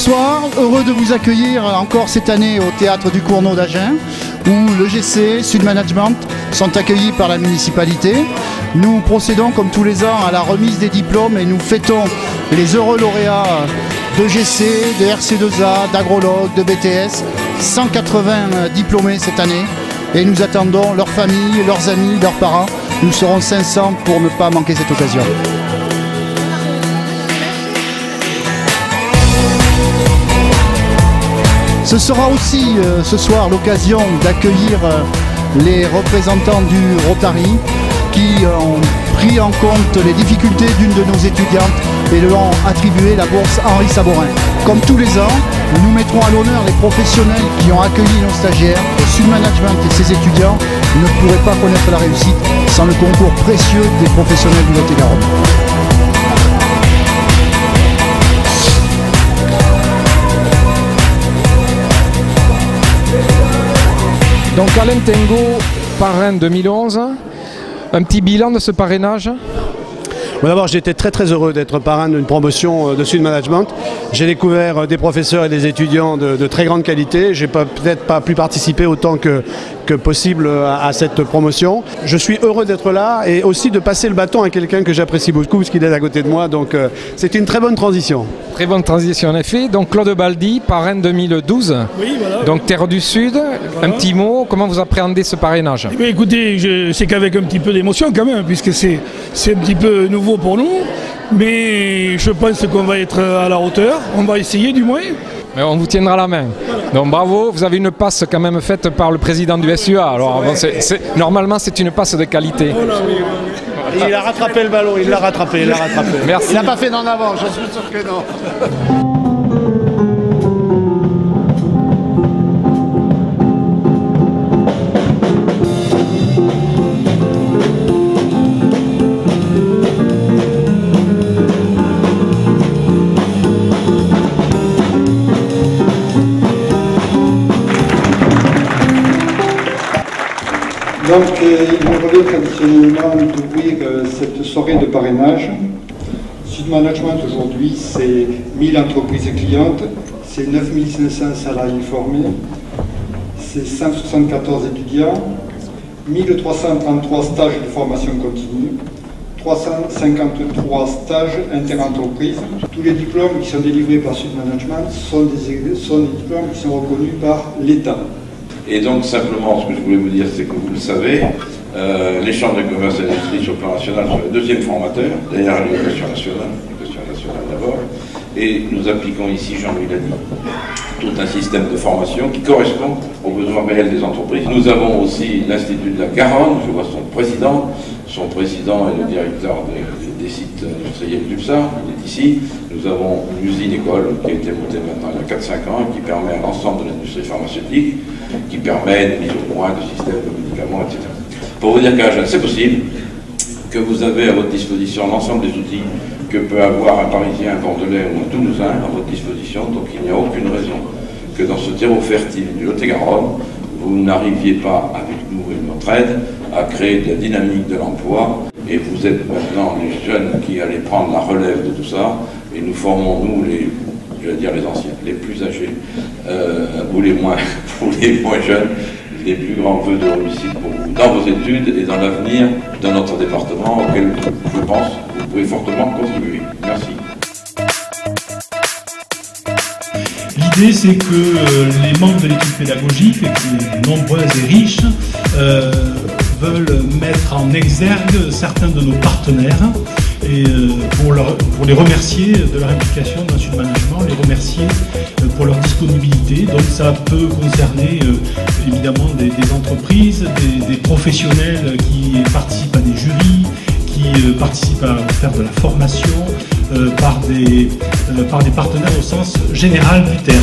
Bonsoir, heureux de vous accueillir encore cette année au Théâtre du Cournot d'Agen, où le GC, Sud Management sont accueillis par la municipalité. Nous procédons comme tous les ans à la remise des diplômes et nous fêtons les heureux lauréats de GC, de RC2A, d'agrologue, de BTS, 180 diplômés cette année. Et nous attendons leurs familles, leurs amis, leurs parents. Nous serons 500 pour ne pas manquer cette occasion. Ce sera aussi ce soir l'occasion d'accueillir les représentants du Rotary qui ont pris en compte les difficultés d'une de nos étudiantes et leur ont attribué la bourse Henri Sabourin. Comme tous les ans, nous mettrons à l'honneur les professionnels qui ont accueilli nos stagiaires. Le Sud Management et ses étudiants ne pourraient pas connaître la réussite sans le concours précieux des professionnels du Lot-et-Garonne. Donc Alain Tengo, parrain 2011, un petit bilan de ce parrainage? Bon, d'abord, j'étais très heureux d'être parrain d'une promotion de Sud Management. J'ai découvert des professeurs et des étudiants de très grande qualité. J'ai peut-être pas pu participer autant que possible à cette promotion. Je suis heureux d'être là et aussi de passer le bâton à quelqu'un que j'apprécie beaucoup parce qu'il est à côté de moi. Donc c'est une très bonne transition. Très bonne transition en effet. Donc Claude Baldi, parrain 2012. Oui, voilà. Donc Terre du Sud. Voilà. Un petit mot, comment vous appréhendez ce parrainage? Eh bien, écoutez, c'est qu'avec un petit peu d'émotion quand même, puisque c'est un petit peu nouveau pour nous. Mais je pense qu'on va être à la hauteur. On va essayer du moins. Mais on vous tiendra la main. Donc bravo, vous avez une passe quand même faite par le président du SUA. Alors bon, normalement c'est une passe de qualité. Oh là, oui. Il a rattrapé le ballon, il l'a rattrapé. Merci. Il n'a pas fait d'en avant, je suis sûr que non. Donc, il me revient traditionnellement d'ouvrir cette soirée de parrainage. Sud Management aujourd'hui, c'est 1000 entreprises clientes, c'est 9500 salariés formés, c'est 174 étudiants, 1333 stages de formation continue, 353 stages interentreprises. Tous les diplômes qui sont délivrés par Sud Management sont des diplômes qui sont reconnus par l'État. Et donc simplement ce que je voulais vous dire, c'est que vous le savez, les chambres de commerce et d'industrie sur le plan national sont les deuxièmes formateurs, derrière l'éducation nationale d'abord, et nous appliquons ici, Jean-Louis l'a dit, tout un système de formation qui correspond aux besoins réels des entreprises. Nous avons aussi l'Institut de la Garonne, je vois son président est le directeur des sites industriels du PSA, il est ici. Nous avons une usine-école qui a été montée maintenant il y a 4-5 ans et qui permet à l'ensemble de l'industrie pharmaceutique, qui permet une mise au point de systèmes de médicaments, etc. Pour vous dire qu'à Agen, c'est possible, que vous avez à votre disposition l'ensemble des outils que peut avoir un Parisien, un Bordelais ou un Toulousain à votre disposition, donc il n'y a aucune raison que dans ce terreau fertile du Lot-et-Garonne, vous n'arriviez pas, avec nous et notre aide, à créer de la dynamique de l'emploi, et vous êtes maintenant les jeunes qui allez prendre la relève de tout ça, et nous formons, nous, je vais dire les anciens, les plus âgés, ou les moins jeunes, les plus grands vœux de réussite pour vous, dans vos études et dans l'avenir de notre département, auquel, je pense, vous pouvez fortement contribuer. Merci. L'idée, c'est que les membres de l'équipe pédagogique, qui est nombreuse et riche, veulent mettre en exergue certains de nos partenaires et pour les remercier de leur implication dans Sud Management, les remercier pour leur disponibilité. Donc ça peut concerner évidemment des entreprises, des professionnels qui participent à des jurys, qui participent à faire de la formation par des partenaires au sens général du terme.